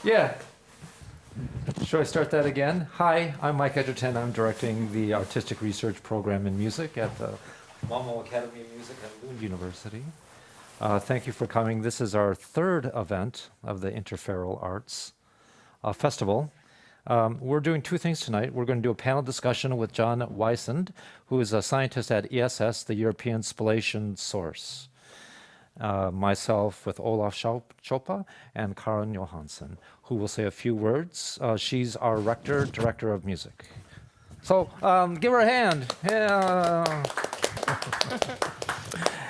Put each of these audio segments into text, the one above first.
Yeah. Should I start that again? Hi, I'm Mike Edgerton. I'm directing the Artistic Research Program in Music at the Malmö Academy of Music at Lund University. Thank you for coming. This is our third event of the Interferal Arts Festival. We're doing two things tonight. We're going to do a panel discussion with John Weisend, who is a scientist at ESS, the European Spallation Source. Myself with Olaf Tzschoppe and Karin Johansson, who will say a few words. She's our director of music. So give her a hand. Yeah.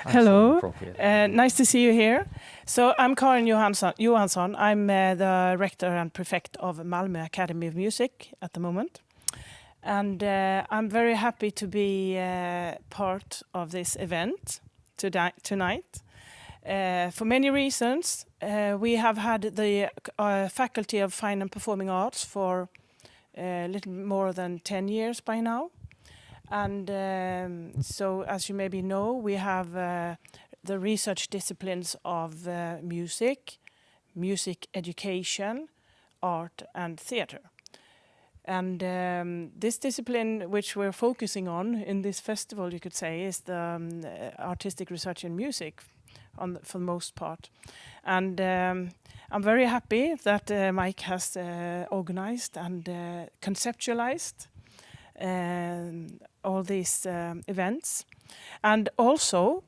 Hello, nice to see you here. So I'm Karin Johansson. I'm the rector and prefect of Malmö Academy of Music at the moment. And I'm very happy to be part of this event tonight. For many reasons, we have had the Faculty of Fine and Performing Arts for a little more than 10 years by now. And so, as you maybe know, we have the research disciplines of music, music education, art and theatre. And this discipline which we're focusing on in this festival, you could say, is the artistic research in music for the most part. And I'm very happy that Mike has organized and conceptualized all these events. And also,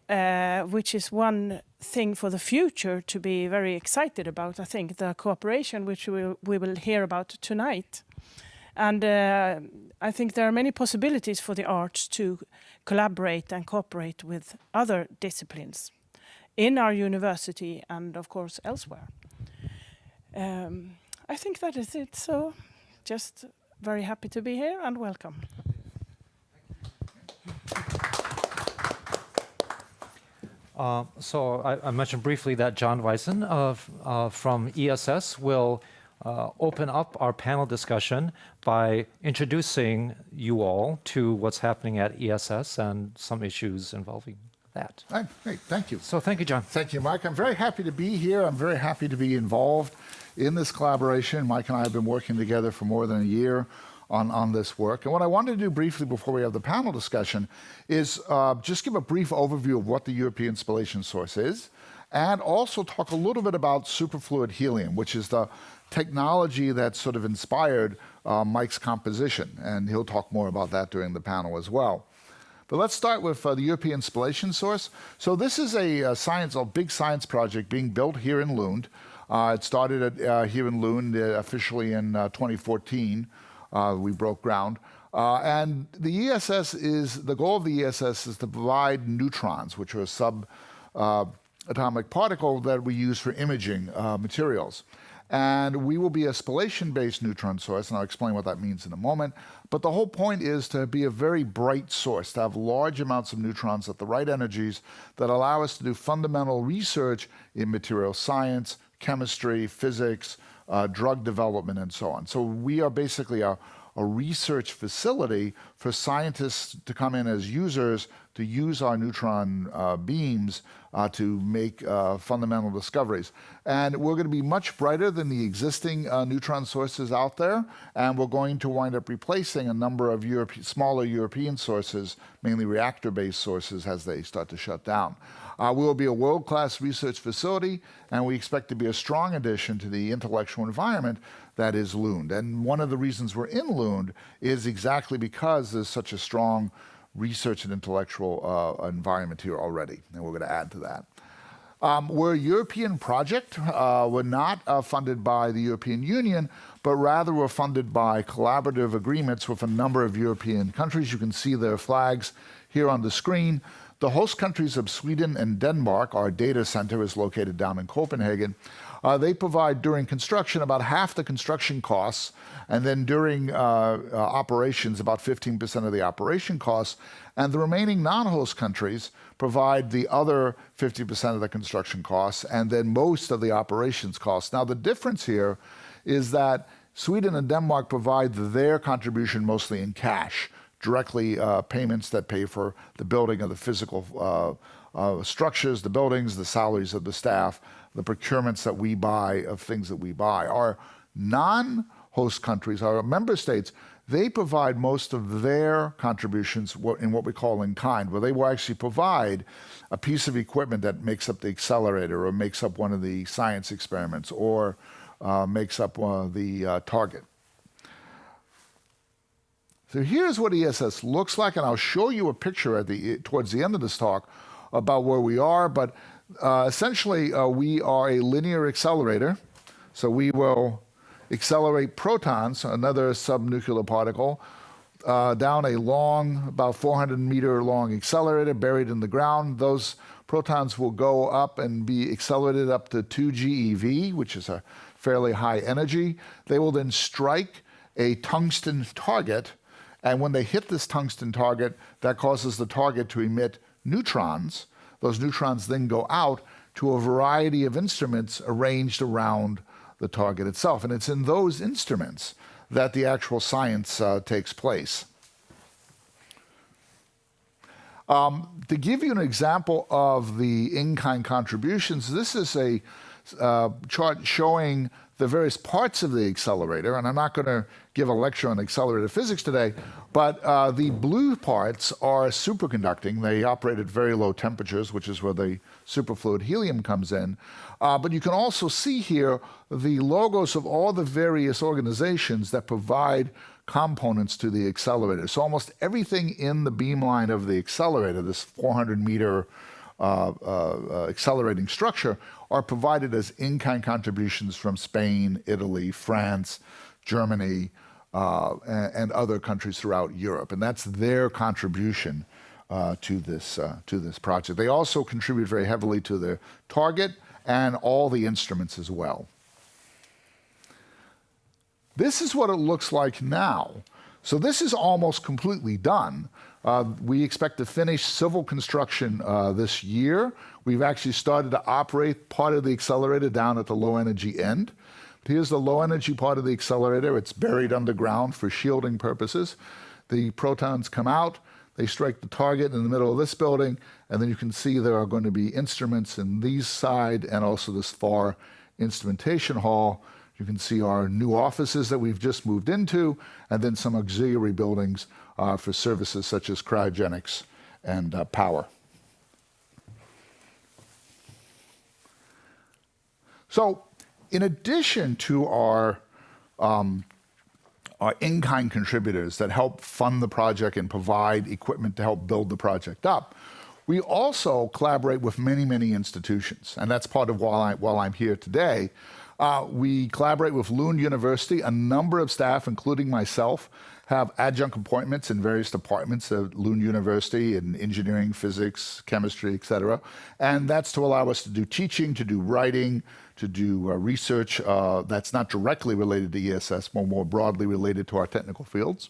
which is one thing for the future to be very excited about, I think, the cooperation which we will hear about tonight. And I think there are many possibilities for the arts to collaborate and cooperate with other disciplines in our university and, of course, elsewhere. I think that is it. So just very happy to be here and welcome. So I mentioned briefly that John Weisend from ESS will open up our panel discussion by introducing you all to what's happening at ESS and some issues involving that. Great, thank you. So thank you, John. Thank you, Mike. I'm very happy to be here. I'm very happy to be involved in this collaboration. Mike and I have been working together for more than a year on this work. And what I wanted to do briefly before we have the panel discussion is just give a brief overview of what the European Spallation Source is, and also talk a little bit about superfluid helium, which is the technology that sort of inspired Mike's composition. And he'll talk more about that during the panel as well. But let's start with the European Spallation Source. So this is a big science project being built here in Lund. It started here in Lund officially in 2014. We broke ground. And the the goal of the ESS is to provide neutrons, which are a subatomic particle that we use for imaging materials. And we will be a spallation-based neutron source, and I'll explain what that means in a moment. But the whole point is to be a very bright source, to have large amounts of neutrons at the right energies that allow us to do fundamental research in material science, chemistry, physics, drug development, and so on. So we are basically a research facility for scientists to come in as users to use our neutron beams to make fundamental discoveries. And we're going to be much brighter than the existing neutron sources out there, and we're going to wind up replacing a number of smaller European sources, mainly reactor-based sources, as they start to shut down. We will be a world-class research facility, and we expect to be a strong addition to the intellectual environment that is Lund. And one of the reasons we're in Lund is exactly because there's such a strong research and intellectual environment here already, and we're going to add to that. We're a European project. We're not funded by the European Union, but rather we're funded by collaborative agreements with a number of European countries. You can see their flags here on the screen. The host countries of Sweden and Denmark, our data center is located down in Copenhagen. They provide, during construction, about half the construction costs, and then during operations, about 15% of the operation costs. And the remaining non-host countries provide the other 50% of the construction costs, and then most of the operations costs. Now, the difference here is that Sweden and Denmark provide their contribution mostly in cash, directly payments that pay for the building of the physical structures, the buildings, the salaries of the staff, the procurements that we buy of things that we buy. Our non-host countries, our member states, they provide most of their contributions in what we call in kind, where they will actually provide a piece of equipment that makes up the accelerator or makes up one of the science experiments or makes up the target. So here's what ESS looks like, and I'll show you a picture towards the end of this talk about where we are, but essentially we are a linear accelerator. So we will accelerate protons, another subnuclear particle, down a long, about 400-meter long accelerator buried in the ground. Those protons will go up and be accelerated up to 2 GeV, which is a fairly high energy. They will then strike a tungsten target, and when they hit this tungsten target, that causes the target to emit neutrons. Those neutrons then go out to a variety of instruments arranged around the target itself. And it's in those instruments that the actual science takes place. To give you an example of the in-kind contributions, this is a chart showing the various parts of the accelerator, and I'm not going to give a lecture on accelerator physics today, but the blue parts are superconducting. They operate at very low temperatures, which is where the superfluid helium comes in. But you can also see here the logos of all the various organizations that provide components to the accelerator. So almost everything in the beamline of the accelerator, this 400-meter accelerating structure, are provided as in-kind contributions from Spain, Italy, France, Germany, and other countries throughout Europe. And that's their contribution to this project. They also contribute very heavily to the target and all the instruments as well. This is what it looks like now. So this is almost completely done. We expect to finish civil construction this year. We've actually started to operate part of the accelerator down at the low energy end. Here's the low energy part of the accelerator. It's buried underground for shielding purposes. The protons come out, they strike the target in the middle of this building, and then you can see there are going to be instruments in these side and also this far instrumentation hall. You can see our new offices that we've just moved into, and then some auxiliary buildings for services such as cryogenics and power. So in addition to our in-kind contributors that help fund the project and provide equipment to help build the project up, we also collaborate with many, many institutions, and that's part of why I'm here today. We collaborate with Lund University. A number of staff, including myself, have adjunct appointments in various departments of Lund University in engineering, physics, chemistry, etc. And that's to allow us to do teaching, to do writing, to do research that's not directly related to ESS, but more broadly related to our technical fields.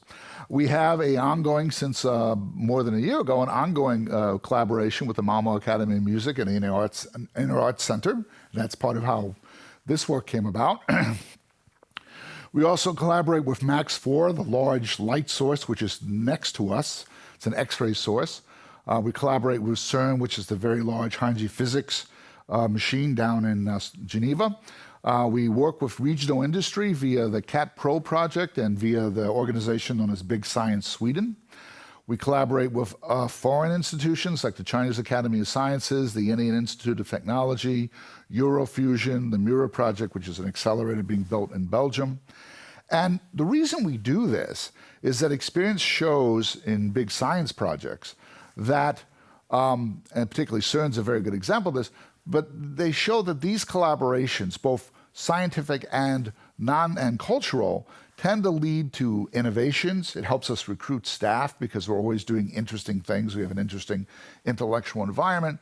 We have a ongoing, since more than a year ago, an ongoing collaboration with the Malmö Academy of Music and the Inner Arts Center. That's part of how this work came about. We also collaborate with MAX 4, the large light source, which is next to us. It's an X-ray source. We collaborate with CERN, which is the very large High-energy physics machine down in Geneva. We work with regional industry via the CAT Pro project and via the organization known as Big Science Sweden. We collaborate with foreign institutions like the Chinese Academy of Sciences, the Indian Institute of Technology, Eurofusion, the Mura project, which is an accelerator being built in Belgium. And the reason we do this is that experience shows in big science projects that, and particularly CERN's a very good example of this, but they show that these collaborations, both scientific and cultural, tend to lead to innovations. It helps us recruit staff because we're always doing interesting things. We have an interesting intellectual environment.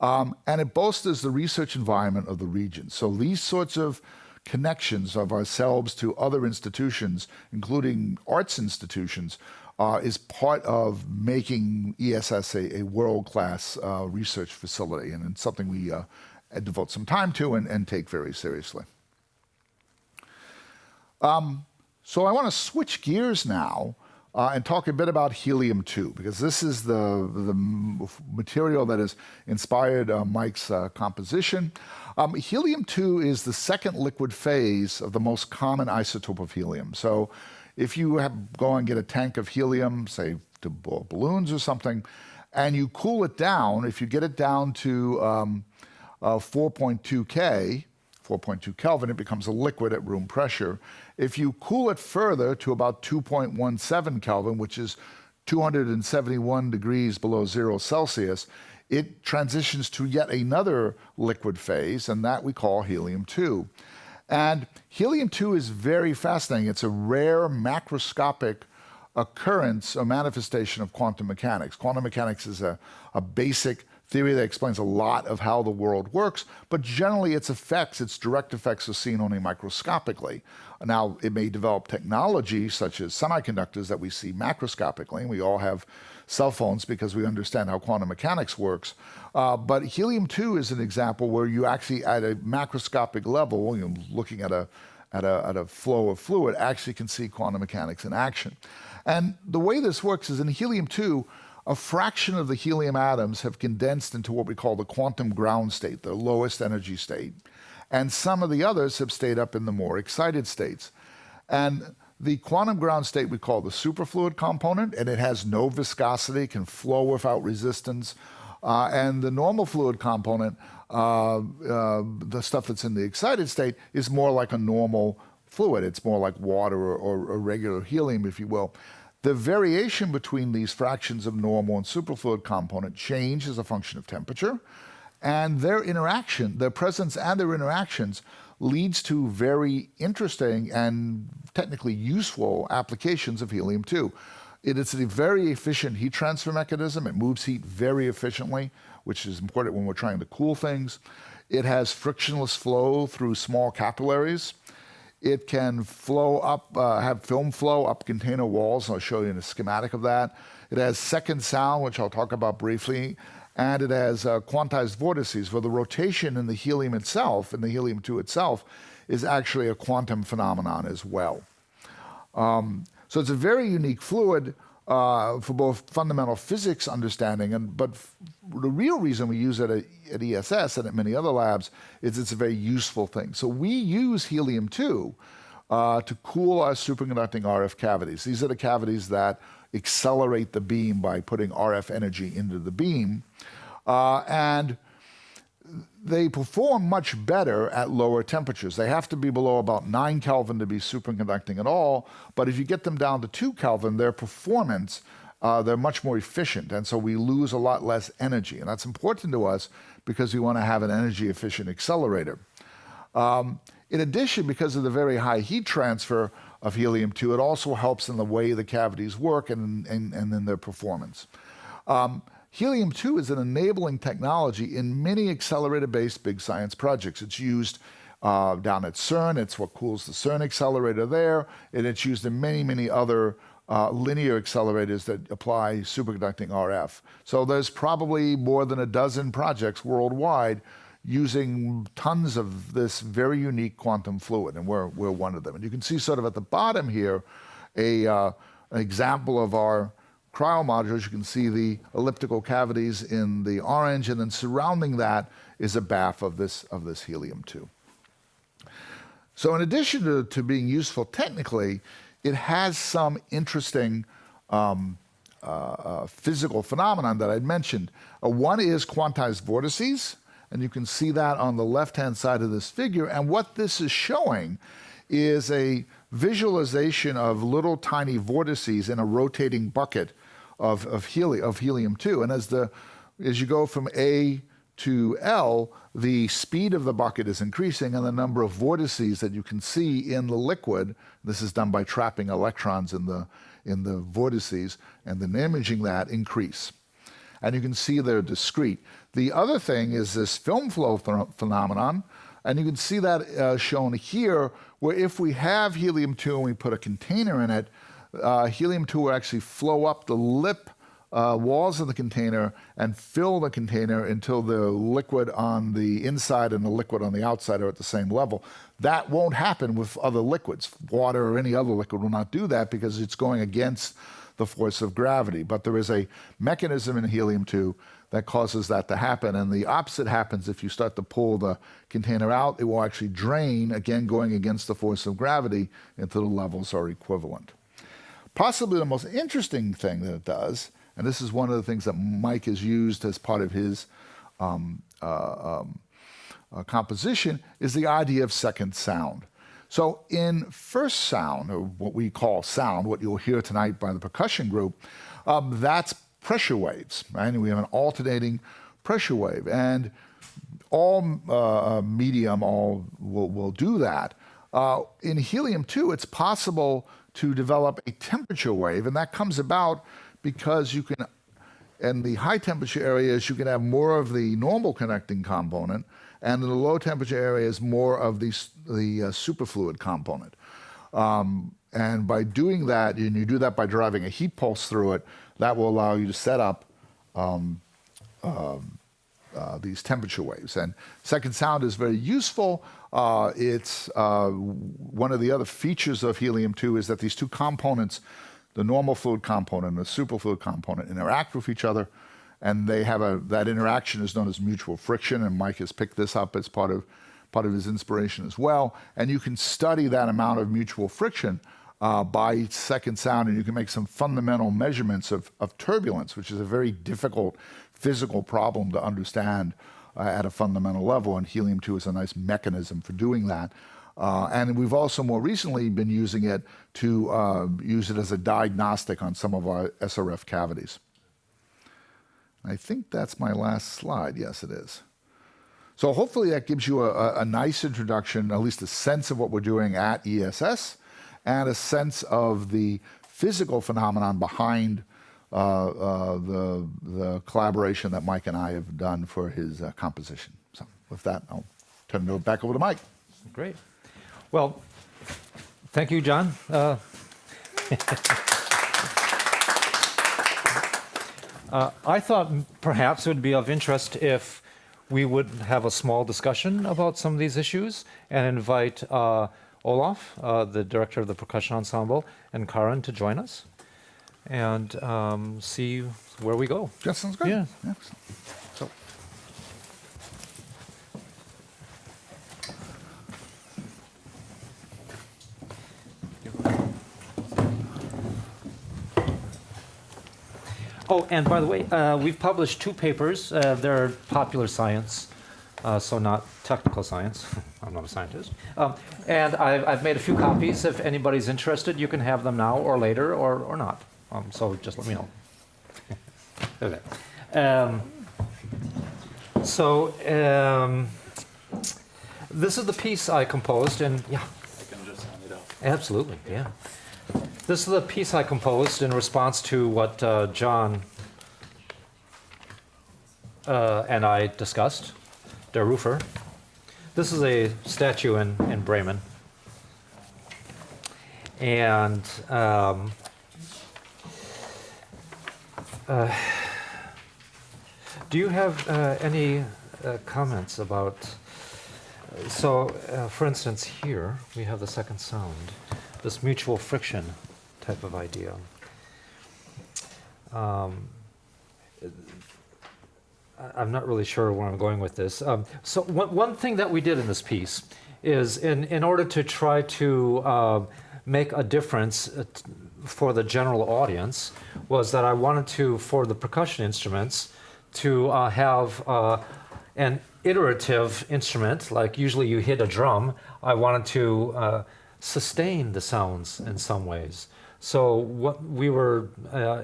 And it bolsters the research environment of the region. So these sorts of connections of ourselves to other institutions, including arts institutions, is part of making ESS a world-class research facility, and it's something we devote some time to and take very seriously. So I want to switch gears now and talk a bit about helium-2, because this is the material that has inspired Mike's composition. Helium-2 is the second liquid phase of the most common isotope of helium. So if you go and get a tank of helium, say to blow balloons or something, and you cool it down, if you get it down to 4.2 Kelvin, it becomes a liquid at room pressure. If you cool it further to about 2.17 Kelvin, which is 271 degrees below 0 Celsius, it transitions to yet another liquid phase, and that we call helium-2. And helium-2 is very fascinating. It's a rare macroscopic occurrence or manifestation of quantum mechanics. Quantum mechanics is a basic theory that explains a lot of how the world works, but generally its effects, its direct effects, are seen only microscopically. Now, it may develop technology such as semiconductors that we see macroscopically, and we all have cell phones because we understand how quantum mechanics works. But helium-2 is an example where you actually, at a macroscopic level, looking at a flow of fluid, actually can see quantum mechanics in action. And the way this works is in helium-2, a fraction of the helium atoms have condensed into what we call the quantum ground state, the lowest energy state. And some of the others have stayed up in the more excited states. And the quantum ground state we call the superfluid component, and it has no viscosity, can flow without resistance. And the normal fluid component, the stuff that's in the excited state, is more like a normal fluid. It's more like water or regular helium, if you will. The variation between these fractions of normal and superfluid component change as a function of temperature, and their interaction, their presence and their interactions, leads to very interesting and technically useful applications of helium-2. It is a very efficient heat transfer mechanism. It moves heat very efficiently, which is important when we're trying to cool things. It has frictionless flow through small capillaries. It can flow up, have film flow up container walls. I'll show you in a schematic of that. It has second sound, which I'll talk about briefly. And it has quantized vortices, where the rotation in the helium itself, in the helium-2 itself, is actually a quantum phenomenon as well. So it's a very unique fluid for both fundamental physics understanding, but the real reason we use it at ESS and at many other labs is it's a very useful thing. So we use helium-2 to cool our superconducting RF cavities. These are the cavities that accelerate the beam by putting RF energy into the beam. And they perform much better at lower temperatures. They have to be below about 9 Kelvin to be superconducting at all, but if you get them down to 2 Kelvin, their performance, they're much more efficient, and so we lose a lot less energy. And that's important to us because we want to have an energy-efficient accelerator. In addition, because of the very high heat transfer of helium-2, it also helps in the way the cavities work and in their performance. Helium-2 is an enabling technology in many accelerator-based big science projects. It's used down at CERN. It's what cools the CERN accelerator there. And it's used in many, many other linear accelerators that apply superconducting RF. So there's probably more than a dozen projects worldwide using tons of this very unique quantum fluid, and we're one of them. And you can see sort of at the bottom here an example of our cryo modules. You can see the elliptical cavities in the orange, and then surrounding that is a bath of this helium-2. So in addition to being useful technically, it has some interesting physical phenomenon that I'd mentioned. One is quantized vortices, and you can see that on the left-hand side of this figure. And what this is showing is a visualization of little tiny vortices in a rotating bucket of helium-2. And as you go from A to L, the speed of the bucket is increasing, and the number of vortices that you can see in the liquid, this is done by trapping electrons in the vortices, and then imaging that, increase. And you can see they're discrete. The other thing is this film flow phenomenon, and you can see that shown here, where if we have helium-2 and we put a container in it, helium-2 will actually flow up the lip walls of the container and fill the container until the liquid on the inside and the liquid on the outside are at the same level. That won't happen with other liquids. Water or any other liquid will not do that because it's going against the force of gravity. But there is a mechanism in helium-2 that causes that to happen. And the opposite happens if you start to pull the container out. It will actually drain, again going against the force of gravity, until the levels are equivalent. Possibly the most interesting thing that it does, and this is one of the things that Mike has used as part of his composition, is the idea of second sound. So in first sound, or what we call sound, what you'll hear tonight by the percussion group, that's pressure waves, right? And we have an alternating pressure wave, and all medium will do that. In helium-2, it's possible to develop a temperature wave, and that comes about because you can, in the high temperature areas, you can have more of the normal conducting component, and in the low temperature areas, more of the superfluid component. And by doing that, and you do that by driving a heat pulse through it, that will allow you to set up these temperature waves. And second sound is very useful. It's one of the other features of helium-2 is that these two components, the normal fluid component and the superfluid component, interact with each other, and they have that interaction is known as mutual friction, and Mike has picked this up as part of his inspiration as well. And you can study that amount of mutual friction by second sound, and you can make some fundamental measurements of turbulence, which is a very difficult physical problem to understand at a fundamental level, and helium-2 is a nice mechanism for doing that. And we've also more recently been using it to use it as a diagnostic on some of our SRF cavities. I think that's my last slide. Yes, it is. So hopefully that gives you a nice introduction, at least a sense of what we're doing at ESS, and a sense of the physical phenomenon behind the collaboration that Mike and I have done for his composition. So with that, I'll turn it back over to Mike. Great. Well, thank you, John. I thought perhaps it would be of interest if we would have a small discussion about some of these issues and invite Olaf, the director of the percussion ensemble, and Karin to join us and see where we go. That sounds good. Yeah. Excellent. So. Oh, and by the way, we've published 2 papers. They're popular science, so not technical science. I'm not a scientist. And I've made a few copies. If anybody's interested, you can have them now or later or not. So just let me know. Okay. This is the piece I composed, and yeah. I can just hand it out. Absolutely, yeah. This is the piece I composed in response to what John and I discussed, der Rufer. This is a statue in Bremen. And do you have any comments about, for instance, here we have the second sound, this mutual friction type of idea. I'm not really sure where I'm going with this. So one thing that we did in this piece is in order to try to make a difference for the general audience was that I wanted to, for the percussion instruments, to have an iterative instrument, like usually you hit a drum. I wanted to sustain the sounds in some ways. So what we were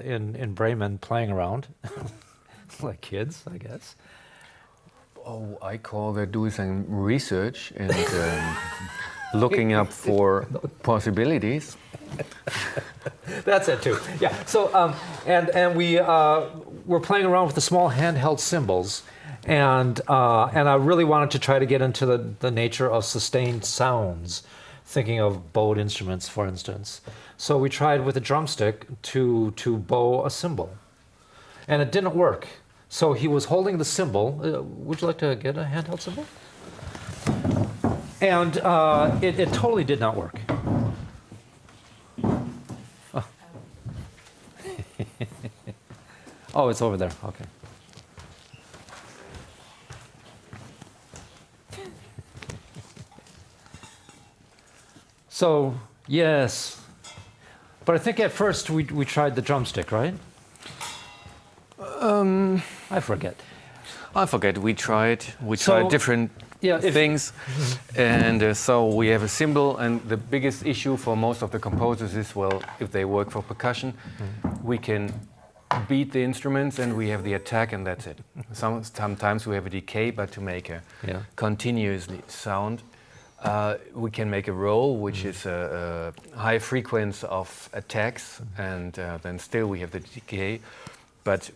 in Bremen playing around, like kids, I guess. Oh, I call that doing some research and looking up for possibilities. That's it too. Yeah. So and we were playing around with the small handheld cymbals, and I really wanted to try to get into the nature of sustained sounds, thinking of bowed instruments, for instance. So we tried with a drumstick to bow a cymbal, and it didn't work. So he was holding the cymbal. Would you like to get a handheld cymbal? And it totally did not work. Oh. Oh, it's over there. Okay. So, yes. But I think at first we tried the drumstick, right? I forget. I forget. We tried So, different things, and so we have a cymbal. And the biggest issue for most of the composers is, well, if they work for percussion, we can beat the instruments and we have the attack, and that's it. Sometimes we have a decay, but to make a continuously sound, we can make a roll, which is a high frequency of attacks, and then still we have the decay. But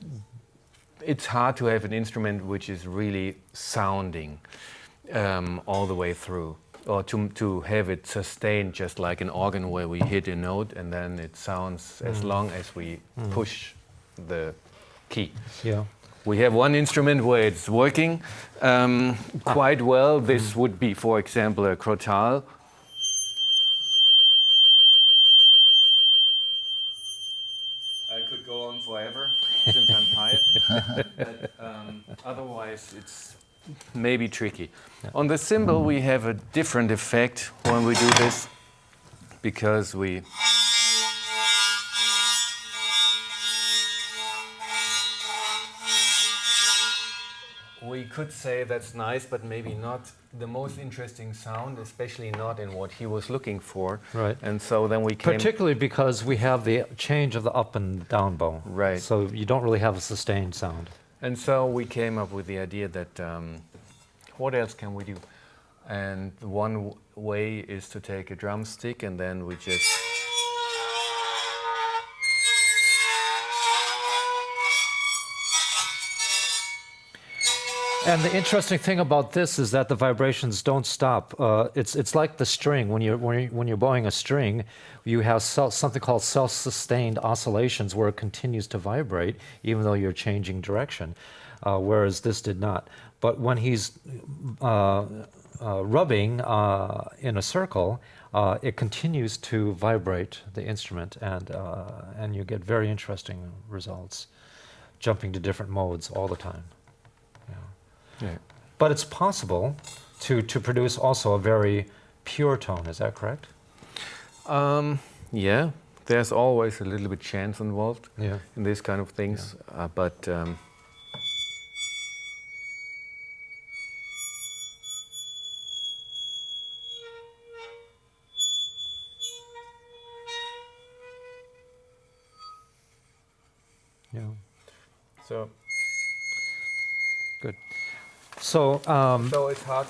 it's hard to have an instrument which is really sounding all the way through, or to have it sustained just like an organ where we hit a note and then it sounds as long as we push the key. Yeah. We have one instrument where it's working quite well. This would be, for example, a crotale. I could go on forever since I'm tired, but otherwise it's maybe tricky. Yeah. On the cymbal we have a different effect when we do this, because we could say that's nice, but maybe not the most interesting sound, especially not in what he was looking for. Right. And so then we came... Particularly because we have the change of the up and down bow. Right. So you don't really have a sustained sound. And so we came up with the idea that what else can we do? And one way is to take a drumstick and then we just... And the interesting thing about this is that the vibrations don't stop. It's like the string. When you're bowing a string, you have something called self-sustained oscillations where it continues to vibrate even though you're changing direction, whereas this did not. But when he's rubbing in a circle, it continues to vibrate the instrument, and you get very interesting results, jumping to different modes all the time. Yeah. But it's possible to produce also a very pure tone, is that correct? Yeah, there's always a little bit chance involved in these kind of things, but so good. So, so it's hard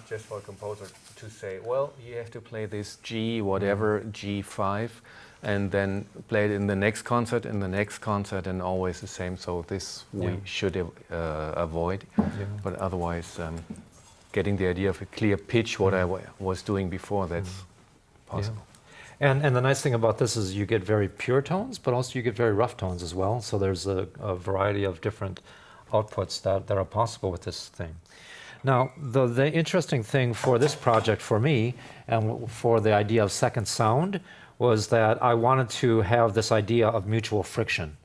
just for a composer to say, well, you have to play this G, whatever, G5, and then play it in the next concert, and always the same. So this we should avoid. But otherwise, getting the idea of a clear pitch, what I was doing before, that's possible. And the nice thing about this is you get very pure tones, but also you get very rough tones as well. So there's a variety of different outputs that are possible with this thing. Now, the interesting thing for this project for me, and for the idea of second sound, was that I wanted to have this idea of mutual friction.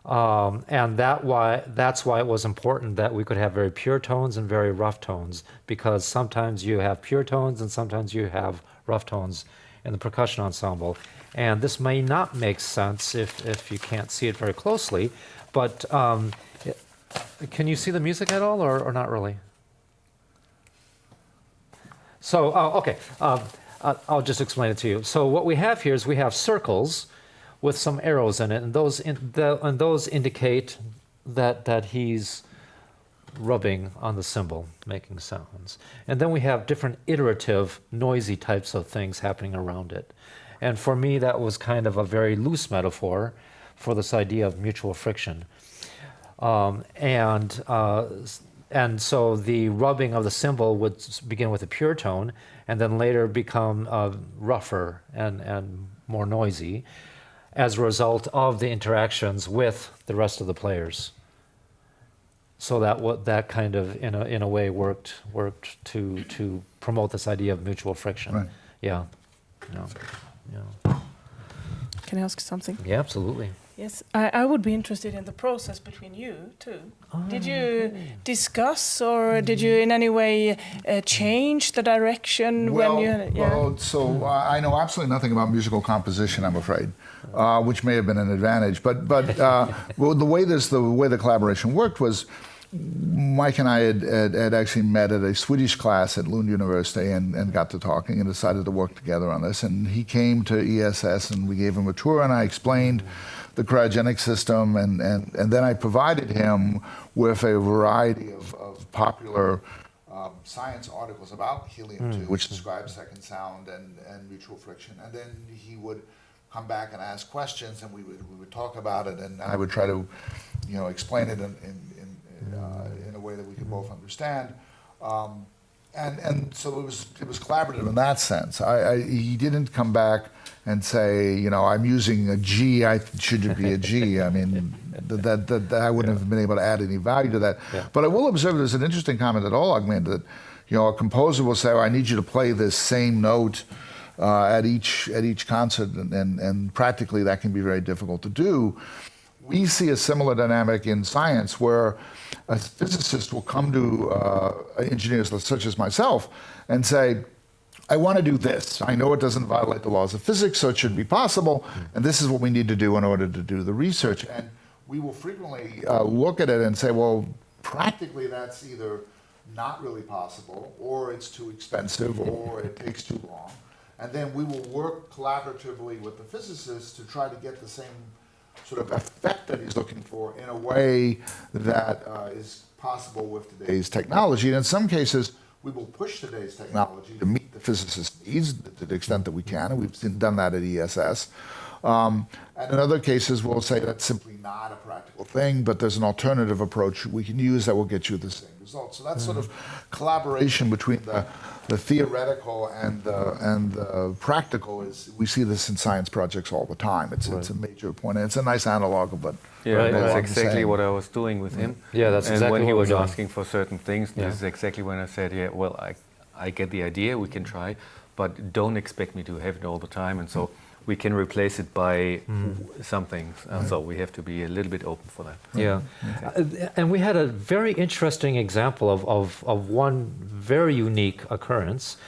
And that's why it was important that we could have very pure tones and very rough tones, because sometimes you have pure tones and sometimes you have rough tones in the percussion ensemble. And this may not make sense if you can't see it very closely, but can you see the music at all, or not really? So, okay, I'll just explain it to you. So what we have here is we have circles with some arrows in it, and those indicate that he's rubbing on the cymbal, making sounds. And then we have different iterative, noisy types of things happening around it. And for me, that was kind of a very loose metaphor for this idea of mutual friction. And so the rubbing of the cymbal would begin with a pure tone and then later become rougher and more noisy as a result of the interactions with the rest of the players. So that kind of in a way worked to promote this idea of mutual friction. Right. Yeah. Can I ask something? Yeah, absolutely. Yes, I would be interested in the process between you two. Did you discuss, or did you in any way change the direction when you? Well, so I know absolutely nothing about musical composition, I'm afraid, which may have been an advantage. But well, the way the collaboration worked was, Mike and I had actually met at a Swedish class at Lund University and got to talking and decided to work together on this. And he came to ESS and we gave him a tour and I explained the cryogenic system and then I provided him with a variety of popular science articles about helium-2, which describes second sound and mutual friction. And then he would come back and ask questions and we would talk about it and I would try to explain it in a way that we could both understand, and so it was collaborative in that sense. He didn't come back and say, I'm using a G, should it be a G? I mean, that I wouldn't have been able to add any value to that. Yeah. But I will observe there's an interesting comment that Olaf made that, a composer will say, I need you to play this same note at each concert, and practically that can be very difficult to do. We see a similar dynamic in science where a physicist will come to engineers such as myself and say, I want to do this. I know it doesn't violate the laws of physics, so it should be possible, and this is what we need to do in order to do the research. And we will frequently look at it and say, well, practically that's either not really possible, or it's too expensive, or it takes too long. And then we will work collaboratively with the physicists to try to get the same sort of effect that he's looking for in a way that is possible with today's technology. And in some cases, we will push today's technology to meet the physicist's needs to the extent that we can, and we've done that at ESS. And in other cases, we'll say that's simply not a practical thing, but there's an alternative approach we can use that will get you the same result. So that sort of collaboration between the theoretical and the practical we see this in science projects all the time. It's a major point, and it's a nice analog, but that's exactly what I was doing with him. Yeah, that's and exactly when he what was we're doing. asking for certain things, this is exactly when I said, I get the idea, we can try, but don't expect me to have it all the time, and so we can replace it by some things. So we have to be a little bit open for that. Yeah, and we had a very interesting example of one very unique occurrence.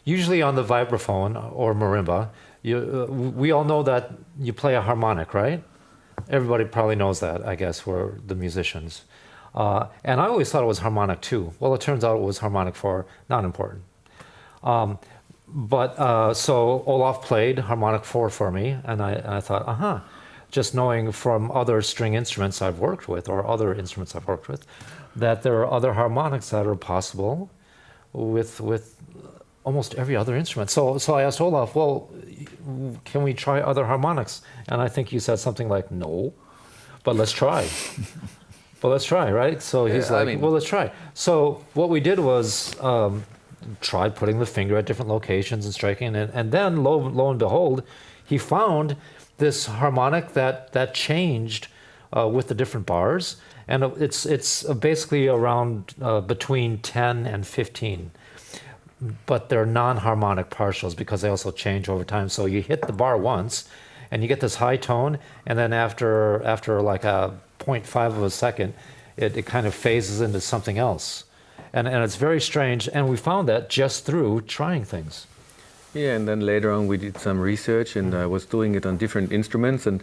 Usually on the vibraphone or marimba, we all know that you play a harmonic, right? Everybody probably knows that, I guess, for the musicians. And I always thought it was harmonic 2. Well, it turns out it was harmonic 4, not important. But so Olaf played harmonic 4 for me, and I thought, just knowing from other string instruments I've worked with, or other instruments I've worked with, that there are other harmonics that are possible with almost every other instrument. So I asked Olaf, well, can we try other harmonics? And I think you said something like, no, but let's try. But let's try, right? So he's well, let's try. So what we did was tried putting the finger at different locations and striking it, and then lo and behold, he found this harmonic that changed with the different bars, and it's basically around between 10 and 15. But they're non-harmonic partials because they also change over time. So you hit the bar once, and you get this high tone, and then after like a 0.5 of a second, it kind of phases into something else. And it's very strange, and we found that just through trying things. Yeah, and then later on we did some research, and I was doing it on different instruments and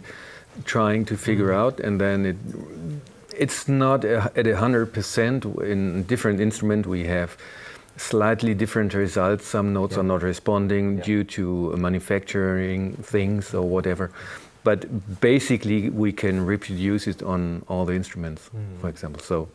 trying to figure out, and then it's not at 100%. In different instrument we have slightly different results. Some notes are not responding due to manufacturing things or whatever. But basically we can reproduce it on all the instruments, for example. So.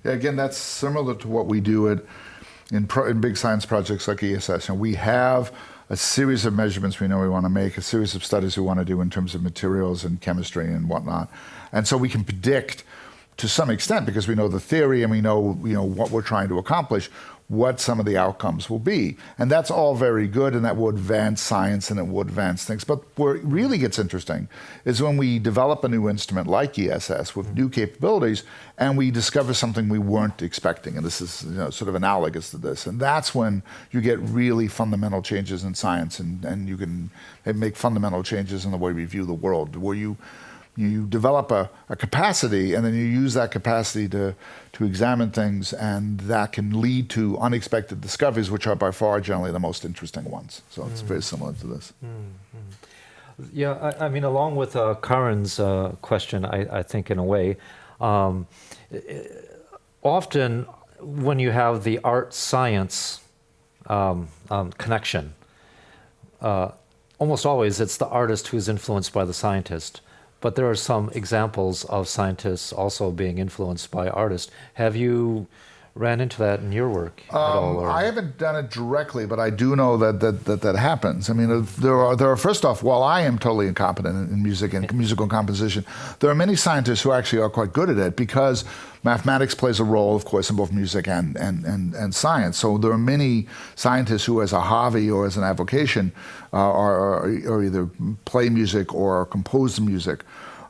Yeah, again, that's similar to what we do in big science projects like ESS. And we have a series of measurements we know we want to make, a series of studies we want to do in terms of materials and chemistry and whatnot. And so we can predict to some extent, because we know the theory and we know, what we're trying to accomplish, what some of the outcomes will be. And that's all very good, and that will advance science and it will advance things. But where it really gets interesting is when we develop a new instrument like ESS with new capabilities and we discover something we weren't expecting. And this is sort of analogous to this. And that's when you get really fundamental changes in science, and you can make fundamental changes in the way we view the world, where you develop a capacity, and then you use that capacity to examine things, and that can lead to unexpected discoveries, which are by far generally the most interesting ones. So it's very similar to this. Yeah, I mean, along with Karin's question, I think in a way, often when you have the art-science connection, almost always it's the artist who's influenced by the scientist. But there are some examples of scientists also being influenced by artists. Have you ran into that in your work at all? Or? I haven't done it directly, but I do know that happens. I mean, there are first off, while I am totally incompetent in music and musical composition, there are many scientists who actually are quite good at it, because mathematics plays a role, of course, in both music and science. So there are many scientists who, as a hobby or as an avocation, are either play music or compose music.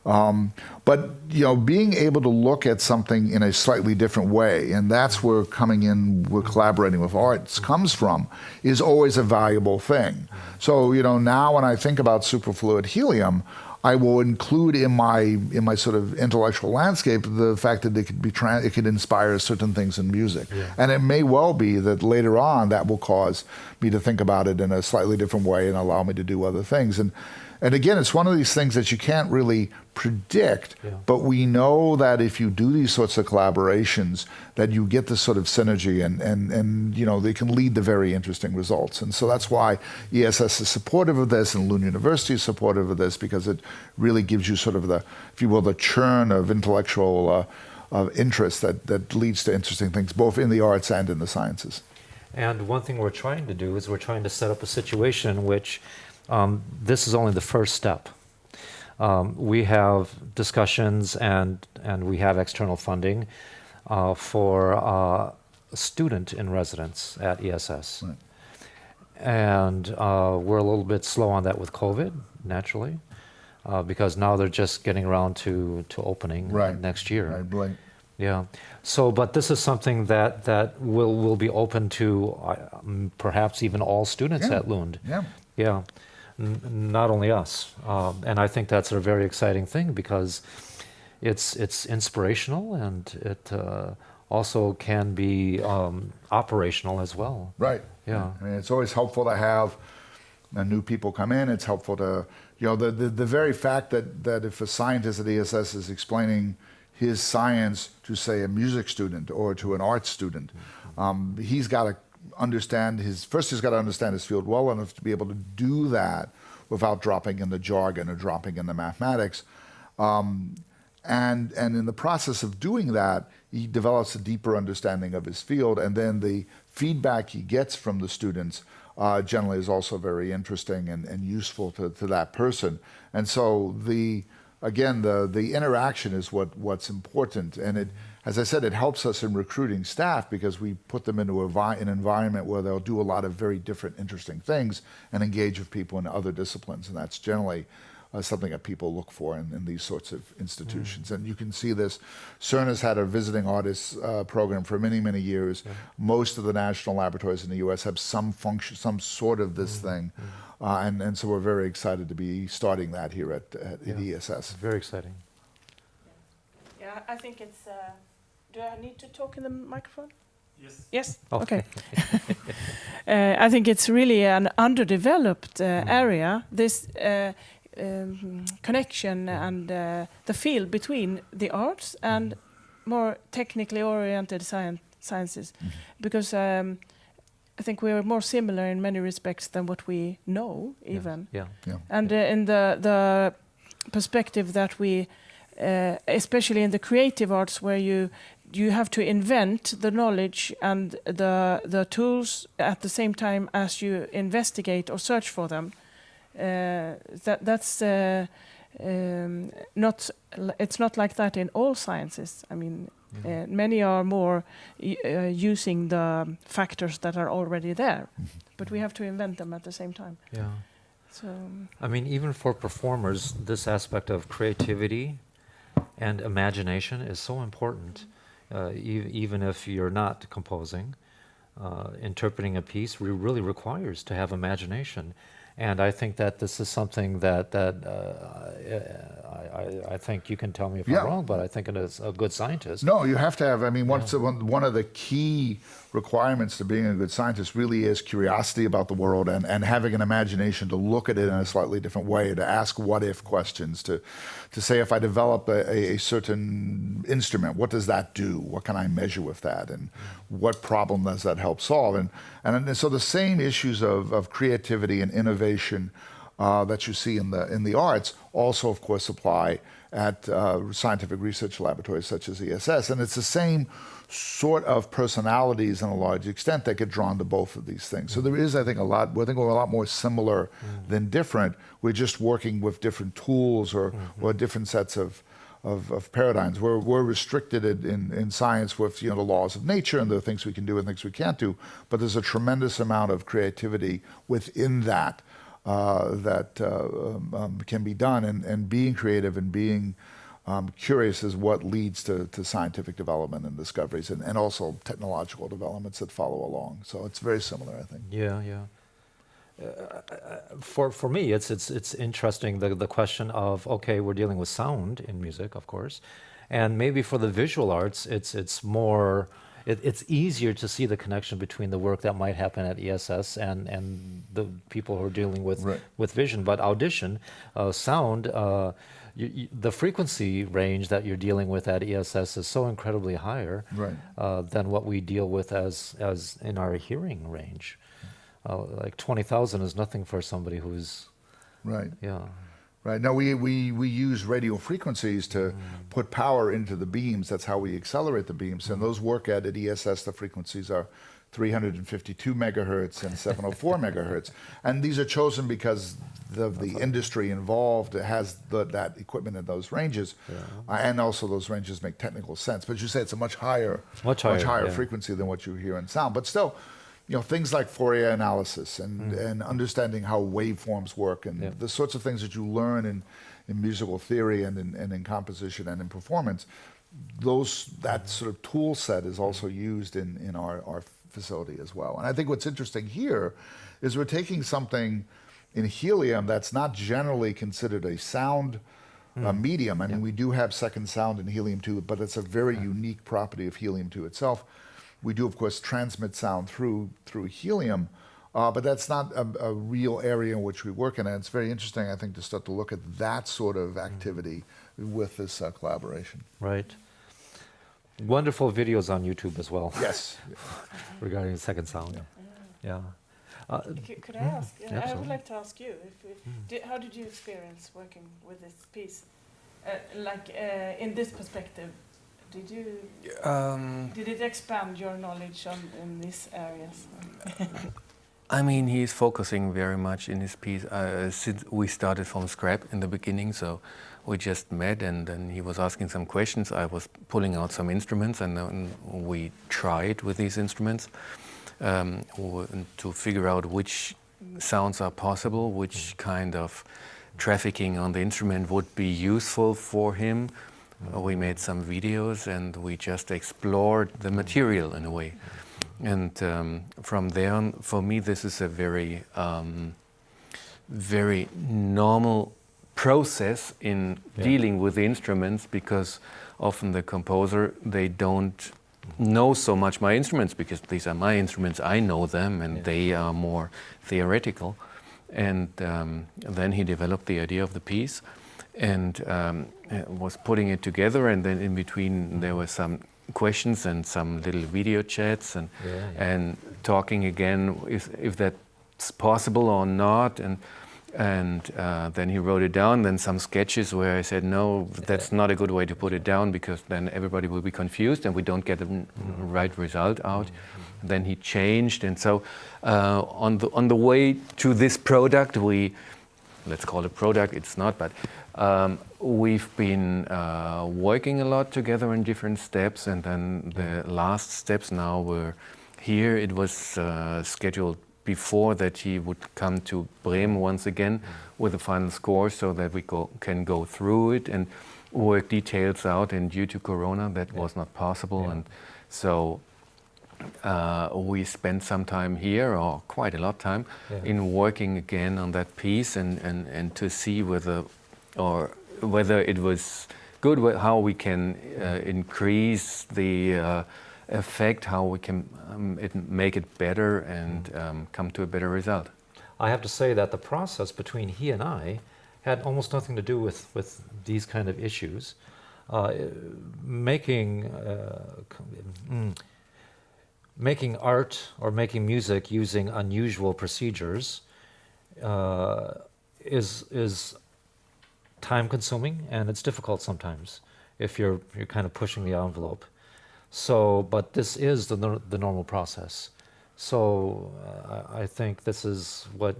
But being able to look at something in a slightly different way, and that's where we're collaborating with arts comes from, is always a valuable thing. So now when I think about superfluid helium, I will include in my sort of intellectual landscape the fact that it could inspire certain things in music. Yeah. And it may well be that later on that will cause me to think about it in a slightly different way and allow me to do other things. And again, it's one of these things that you can't really predict, but we know that if you do these sorts of collaborations, that you get this sort of synergy, and they can lead to very interesting results. And so that's why ESS is supportive of this, and Lund University is supportive of this, because it really gives you sort of the, if you will, the churn of intellectual interest that leads to interesting things, both in the arts and in the sciences. And one thing we're trying to do is we're trying to set up a situation in which this is only the first step. We have discussions and we have external funding for a student in residence at ESS. Right. And we're a little bit slow on that with COVID, naturally, because now they're just getting around to opening next year. Right. Yeah. So, but this is something that will be open to perhaps even all students at Lund. Yeah. Yeah. Not only us, and I think that's a very exciting thing, because it's inspirational, and it also can be operational as well. Right. Yeah. I mean, it's always helpful to have new people come in. It's helpful to, the very fact that if a scientist at ESS is explaining his science to, say, a music student or to an art student, he's got to understand he's got to understand his field well enough to be able to do that without dropping in the jargon or dropping in the mathematics. And in the process of doing that, he develops a deeper understanding of his field, and then the feedback he gets from the students generally is also very interesting and useful to that person. And so the interaction is what's important, and it, as I said, it helps us in recruiting staff, because we put them into an environment where they'll do a lot of very different, interesting things and engage with people in other disciplines, and that's generally something that people look for in these sorts of institutions. And you can see this. CERN has had a visiting artists program for many, many years. Most of the national laboratories in the U.S. have some function, some sort of this thing. And so we're very excited to be starting that here at ESS. Very exciting. Yeah, I think it's... do I need to talk in the microphone? Yes. Yes? Okay. I think it's really an underdeveloped area, this connection and the field between the arts and more technically oriented sciences. Because I think we are more similar in many respects than what we know, even. Yeah. And in the perspective that we, especially in the creative arts, where you have to invent the knowledge and the tools at the same time as you investigate or search for them. That's it's not like that in all sciences. I mean, many are more using the factors that are already there, but we have to invent them at the same time. Yeah. So, I mean, even for performers, this aspect of creativity and imagination is so important. Even if you're not composing, interpreting a piece really requires to have imagination. And I think that this is something that I think you can tell me if I'm wrong, but I think as a good scientist. No, you have to have, I mean, one of the key requirements to being a good scientist really is curiosity about the world and having an imagination to look at it in a slightly different way, to ask what-if questions, to say, if I develop a certain instrument, what does that do? What can I measure with that? And what problem does that help solve? And so the same issues of creativity and innovation that you see in the arts also, of course, apply at scientific research laboratories such as ESS. And it's the same sort of personalities, in a large extent, that get drawn to both of these things. So there is, I think, we're a lot more similar than different. We're just working with different tools or different sets of paradigms. We're restricted in science with the laws of nature and the things we can do and things we can't do, but there's a tremendous amount of creativity within that can be done, and being creative and being curious is what leads to scientific development and discoveries, and also technological developments that follow along. So it's very similar, I think. Yeah, yeah. For me, it's interesting, the question of, okay, we're dealing with sound in music, of course, and maybe for the visual arts, it's more. It's easier to see the connection between the work that might happen at ESS and the people who are dealing with vision. But audition, sound, the frequency range that you're dealing with at ESS is so incredibly higher than what we deal with as in our hearing range. Like 20,000 is nothing for somebody who's Right. Now we use radio frequencies to put power into the beams. That's how we accelerate the beams. And those work at ESS, the frequencies are 352 megahertz and 704 megahertz. And these are chosen because of the industry involved has that equipment in those ranges. And also those ranges make technical sense. But you say it's a much higher frequency than what you hear in sound. But still, things like Fourier analysis and understanding how waveforms work and the sorts of things that you learn in musical theory and in composition and in performance, that sort of tool set is also used in our facility as well. And I think what's interesting here is we're taking something in helium that's not generally considered a sound medium. I mean, we do have second sound in helium-2, but it's a very unique property of helium-2 itself. We do, of course, transmit sound through helium, but that's not a real area in which we work in. And it's very interesting, I think, to start to look at that sort of activity with this collaboration. Right. Wonderful videos on YouTube as well. Yes. Regarding second sound. Yeah. Could I ask? I would like to ask you, how did you experience working with this piece? In this perspective, did it expand your knowledge in these areas? I mean, he's focusing very much in his piece. Since we started from scratch in the beginning, so we just met, and then he was asking some questions. I was pulling out some instruments, and then we tried with these instruments to figure out which sounds are possible, which kind of trafficking on the instrument would be useful for him. We made some videos and we just explored the material in a way. And from there on, for me, this is a very, very normal process in dealing with the instruments, because often the composer, they don't know so much my instruments, because these are my instruments, I know them, and they are more theoretical. And then he developed the idea of the piece and was putting it together, and then in between there were some questions and some little video chats and talking again if that's possible or not, and then he wrote it down, then some sketches where I said, no, that's not a good way to put it down, because then everybody will be confused and we don't get the right result out. Then he changed, and so on the way to this product, we let's call it product, it's not, but we've been working a lot together in different steps, and then the last steps now were here. It was scheduled before that he would come to Bremen once again with the final score, so that we can go through it and work details out, and due to Corona that was not possible, and so we spent some time here, or quite a lot of time, in working again on that piece, and to see whether it was good, how we can increase the effect, how we can make it better and come to a better result. I have to say that the process between he and I had almost nothing to do with these kind of issues. Making art or making music using unusual procedures is time-consuming, and it's difficult sometimes if you're kind of pushing the envelope. So, but this is the normal process. So I think this is what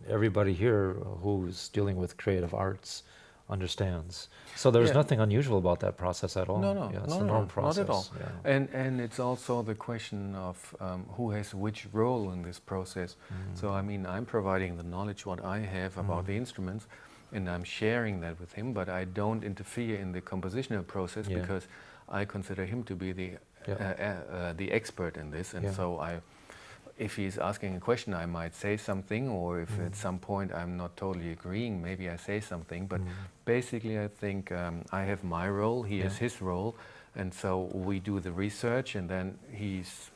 everybody here who's dealing with creative arts understands. So there's nothing unusual about that process at all. No, it's the normal process. Not at all. Yeah. And it's also the question of who has which role in this process. So I mean, I'm providing the knowledge what I have about the instruments, and I'm sharing that with him, but I don't interfere in the compositional process because I consider him to be the expert in this, and so if he's asking a question, I might say something, or if at some point I'm not totally agreeing, maybe I say something. But basically, I think I have my role, he has his role, and so we do the research, and then he's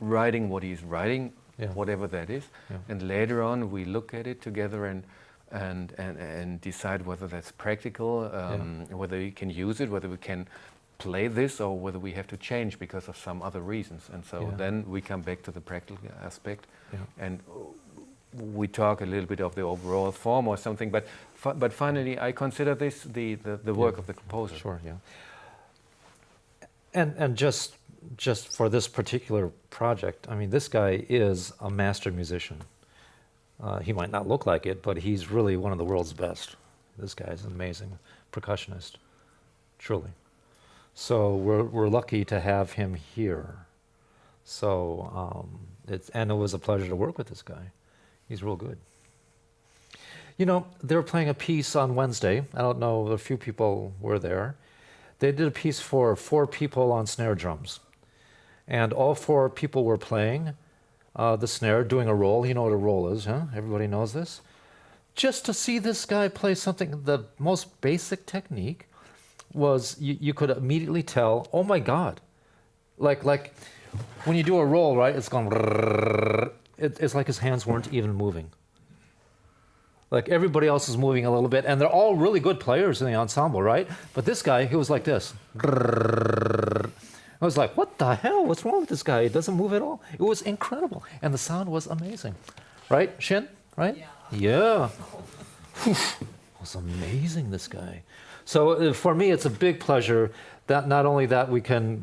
writing what he's writing, whatever that is, and later on we look at it together and decide whether that's practical, whether we can use it, whether we can play this, or whether we have to change because of some other reasons. And so then we come back to the practical aspect, and we talk a little bit of the overall form or something, but finally I consider this the work of the composer. Sure, yeah. And just for this particular project, I mean, this guy is a master musician. He might not look like it, but he's really one of the world's best. This guy's an amazing percussionist, truly. So we're lucky to have him here. So it was a pleasure to work with this guy. He's real good. You know, they were playing a piece on Wednesday. I don't know, a few people were there. They did a piece for 4 people on snare drums. And all 4 people were playing the snare, doing a roll. You know what a roll is, huh? Everybody knows this. Just to see this guy play something, the most basic technique, was you could immediately tell, oh my God. Like when you do a roll, right, it's going, it's like his hands weren't even moving. Like everybody else is moving a little bit, and they're all really good players in the ensemble, right? But this guy, he was like this. I was like, what the hell? What's wrong with this guy? It doesn't move at all. It was incredible. And the sound was amazing. Right, Shin? Right? Yeah. It was amazing, this guy. So for me, it's a big pleasure that not only that we can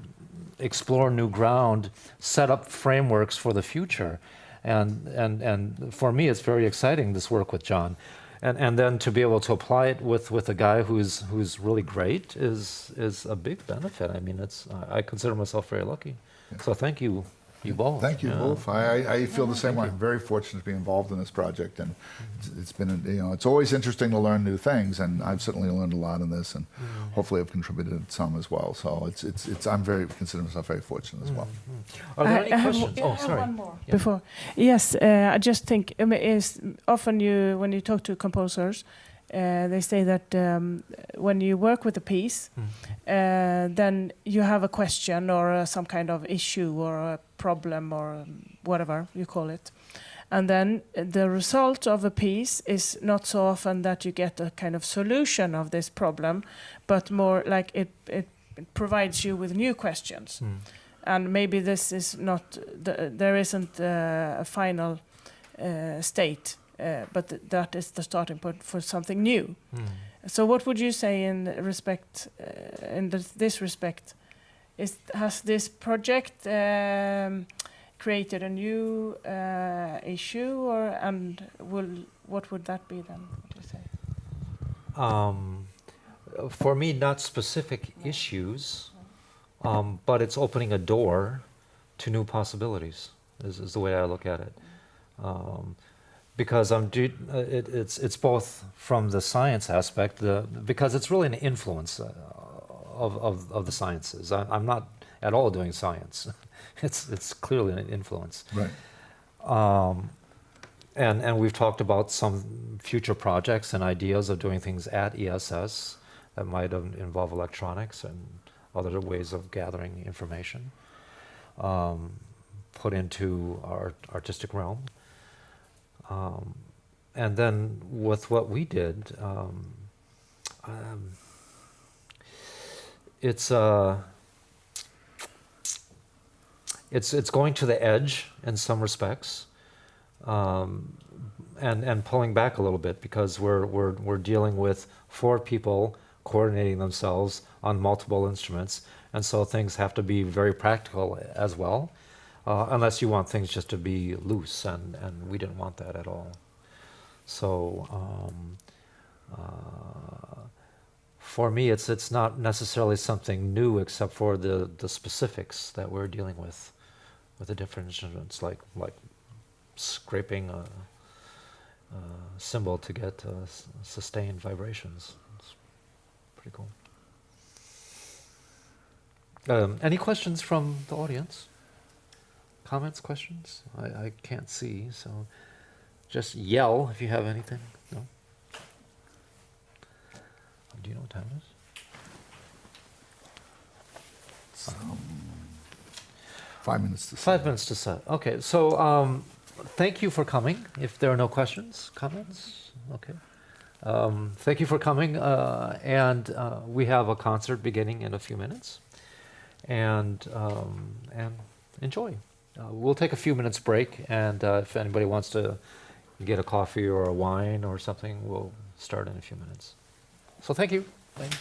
explore new ground, set up frameworks for the future, and for me, it's very exciting, this work with John, and then to be able to apply it with a guy who's really great is a big benefit. I mean, I consider myself very lucky. So thank you. You both. Thank you both. I feel the same way. I'm very fortunate to be involved in this project, and it's been, it's always interesting to learn new things, and I've certainly learned a lot in this, and hopefully I've contributed some as well. So I'm consider myself very fortunate as well. Are there any questions? Oh, sorry. One more before. Yes, I just think often when you talk to composers, they say that when you work with a piece, then you have a question or some kind of issue or a problem or whatever you call it. And then the result of a piece is not so often that you get a kind of solution of this problem, but more like it provides you with new questions. And maybe this is not, there isn't a final state. But that is the starting point for something new. So what would you say in respect, in this respect? Has this project created a new issue, or what would that be then? What do you say? For me, not specific issues, but it's opening a door to new possibilities. Is the way I look at it, because it's both from the science aspect, because it's really an influence of the sciences. I'm not at all doing science. It's clearly an influence. Right. And we've talked about some future projects and ideas of doing things at ESS that might involve electronics and other ways of gathering information, put into our artistic realm. And then with what we did, it's going to the edge in some respects, and pulling back a little bit, because we're dealing with 4 people coordinating themselves on multiple instruments, and so things have to be very practical as well, unless you want things just to be loose, and we didn't want that at all. So for me, it's not necessarily something new, except for the specifics that we're dealing with the different instruments, like scraping a cymbal to get sustained vibrations. It's pretty cool. Any questions from the audience? Comments, questions? I can't see, so just yell if you have anything. No? Do you know what time it is? 5 minutes to set. 5 minutes to set. Okay, so thank you for coming. If there are no questions, comments, okay. Thank you for coming, and we have a concert beginning in a few minutes, and enjoy. We'll take a few minutes break, and if anybody wants to get a coffee or a wine or something, we'll start in a few minutes. So thank you. Thanks.